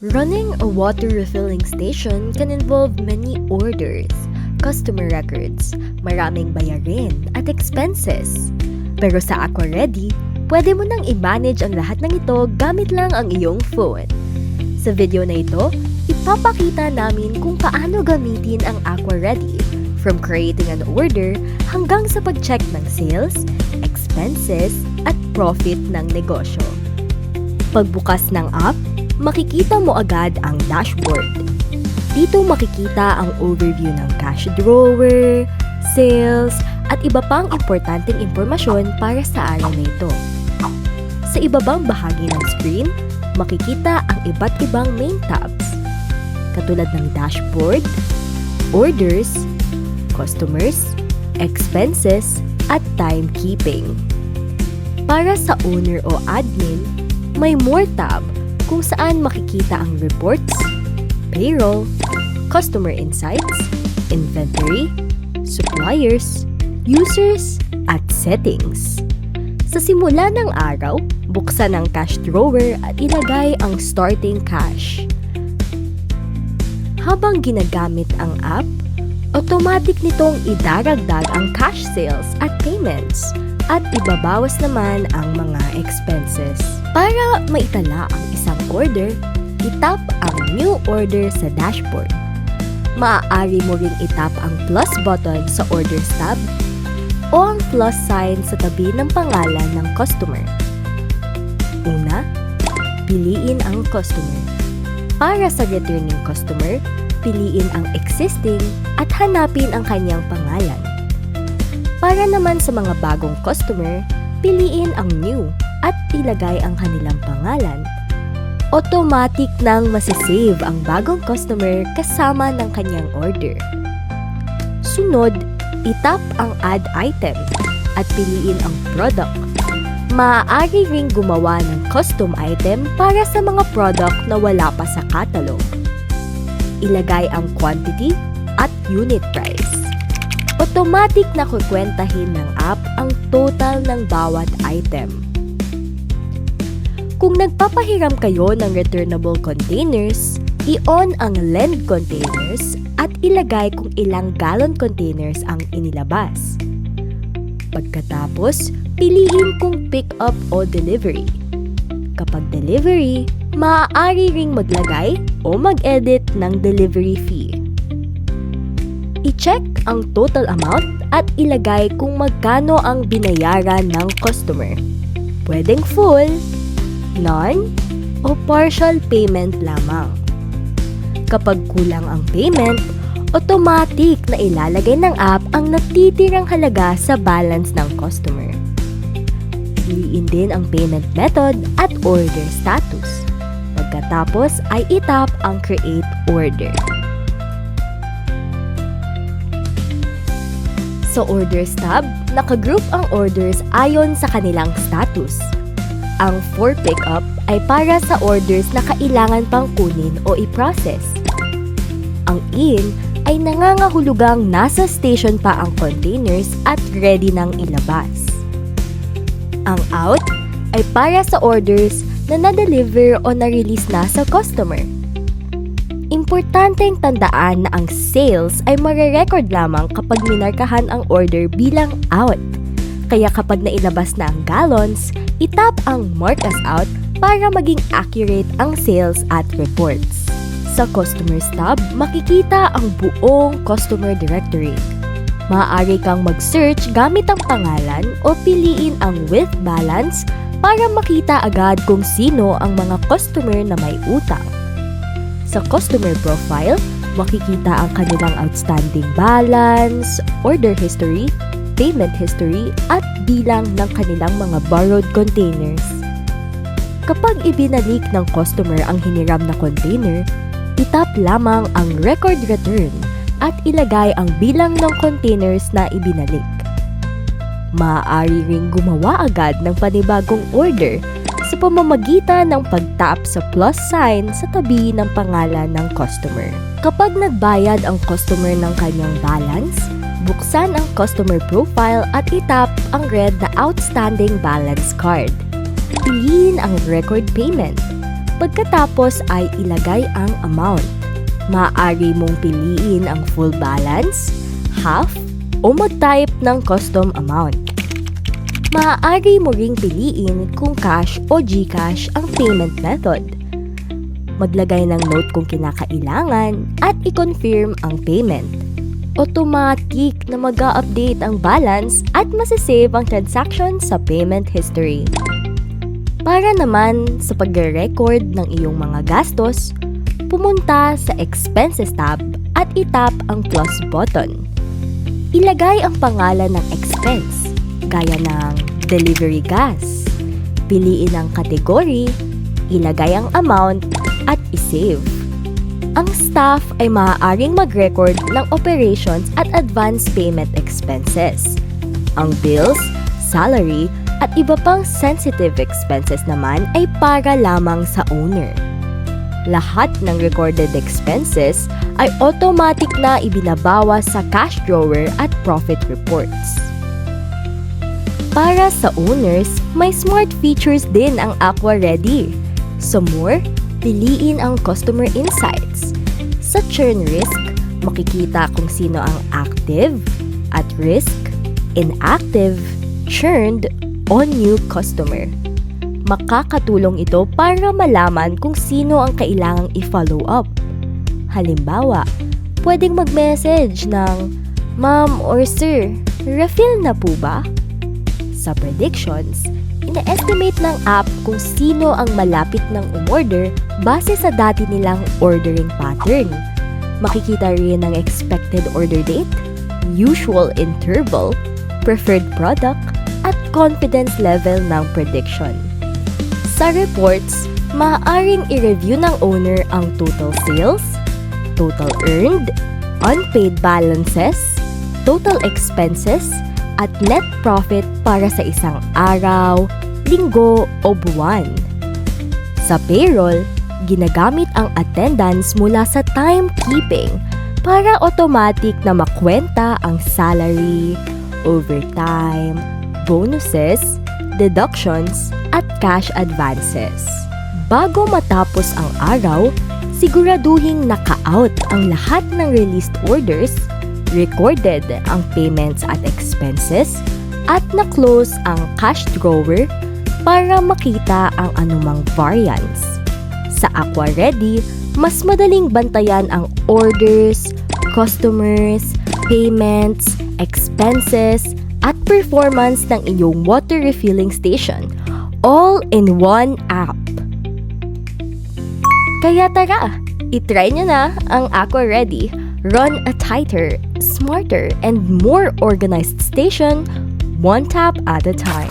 Running a water refilling station can involve many orders, customer records, maraming bayarin at expenses. Pero sa AquaReady, pwede mo nang i-manage ang lahat ng ito gamit lang ang iyong phone. Sa video na ito, ipapakita namin kung paano gamitin ang AquaReady from creating an order hanggang sa pag-check ng sales, expenses, at profit ng negosyo. Pagbukas ng app, makikita mo agad ang dashboard. Dito makikita ang overview ng cash drawer, sales, at iba pang importanteng impormasyon para sa araw na ito. Sa ibabang bahagi ng screen, makikita ang iba't ibang main tabs, katulad ng dashboard, orders, customers, expenses, at timekeeping. Para sa owner o admin, may more tab kung saan makikita ang reports, payroll, customer insights, inventory, suppliers, users, at settings. Sa simula ng araw, buksan ang cash drawer at ilagay ang starting cash. Habang ginagamit ang app, automatic nitong idaragdag ang cash sales at payments at ibabawas naman ang mga expenses. Para maitala ang isang order, itap ang New Order sa dashboard. Maaari mo ring itap ang plus button sa Orders tab o ang plus sign sa tabi ng pangalan ng customer. Una, piliin ang customer. Para sa returning customer, piliin ang existing at hanapin ang kanyang pangalan. Para naman sa mga bagong customer, piliin ang new at ilagay ang kanilang pangalan. Automatic nang masisave ang bagong customer kasama ng kanyang order. Sunod, itap ang add item at piliin ang product. Maaari ring gumawa ng custom item para sa mga product na wala pa sa catalog. Ilagay ang quantity at unit price. Automatic na kukwentahin ng app ang total ng bawat item. Kung nagpapahiram kayo ng returnable containers, i-on ang lend containers at ilagay kung ilang gallon containers ang inilabas. Pagkatapos, piliin kung pick up o delivery. Kapag delivery, maaari ring maglagay o mag-edit ng delivery fee. I-check ang total amount at ilagay kung magkano ang binayaran ng customer. Pwedeng full, none, o partial payment lamang. Kapag kulang ang payment, automatic na ilalagay ng app ang natitirang halaga sa balance ng customer. Piliin din ang payment method at order status. Pagkatapos ay itap ang create order. Sa orders tab, nakagroup ang orders ayon sa kanilang status. Ang for pickup ay para sa orders na kailangan pang kunin o i-process. Ang in ay nangangahulugang nasa station pa ang containers at ready nang ilabas. Ang out ay para sa orders na na-deliver o na-release na sa customer. Importanteng tandaan na ang sales ay mare-record lamang kapag minarkahan ang order bilang out. Kaya kapag nailabas na ang gallons, itap ang mark as out para maging accurate ang sales at reports. Sa Customers tab, makikita ang buong customer directory. Maaari kang mag-search gamit ang pangalan o piliin ang with balance para makita agad kung sino ang mga customer na may utang. Sa customer profile, makikita ang kanilang outstanding balance, order history, payment history, at bilang ng kanilang mga borrowed containers. Kapag ibinalik ng customer ang hiniram na container, itap lamang ang record return at ilagay ang bilang ng containers na ibinalik. Maaari ring gumawa agad ng panibagong order sa pamamagitan ng pag-tap sa plus sign sa tabi ng pangalan ng customer. Kapag nagbayad ang customer ng kanyang balance, buksan ang customer profile at itap ang red na outstanding balance card. Piliin ang record payment. Pagkatapos ay ilagay ang amount. Maaari mong piliin ang full balance, half, o mag-type ng custom amount. Maaari mo ring piliin kung cash o GCash ang payment method. Maglagay ng note kung kinakailangan at i-confirm ang payment. Automatic na mag-a-update ang balance at masasave ang transaction sa payment history. Para naman sa pagre-record ng iyong mga gastos, pumunta sa Expenses tab at itap ang plus button. Ilagay ang pangalan ng expense, gaya ng delivery gas. Piliin ang category, ilagay ang amount, at isave. Ang staff ay maaaring mag-record ng operations at advance payment expenses. Ang bills, salary, at iba pang sensitive expenses naman ay para lamang sa owner. Lahat ng recorded expenses ay automatic na ibinabawas sa cash drawer at profit reports. Para sa owners, may smart features din ang AquaReady. So more, piliin ang Customer Insights. Sa churn risk, makikita kung sino ang active, at risk, inactive, churned, o new customer. Makakatulong ito para malaman kung sino ang kailangang i-follow up. Halimbawa, pwedeng mag-message ng, "Ma'am or Sir, refill na po ba?" Sa predictions, ina-estimate ng app kung sino ang malapit ng umorder base sa dati nilang ordering pattern. Makikita rin ang expected order date, usual interval, preferred product, at confidence level ng prediction. Sa reports, maaaring i-review ng owner ang total sales, total earned, unpaid balances, total expenses, at net profit para sa isang araw, linggo o buwan. Sa payroll, ginagamit ang attendance mula sa timekeeping para automatic na makwenta ang salary, overtime, bonuses, deductions, at cash advances. Bago matapos ang araw, siguraduhing naka-out ang lahat ng released orders, recorded ang payments at expenses, at na-close ang cash drawer para makita ang anumang variance. Sa AquaReady, mas madaling bantayan ang orders, customers, payments, expenses, at performance ng iyong water refilling station, all in one app. Kaya tara, itry nyo na ang AquaReady. Run a tighter, smarter, and more organized station, one tap at a time.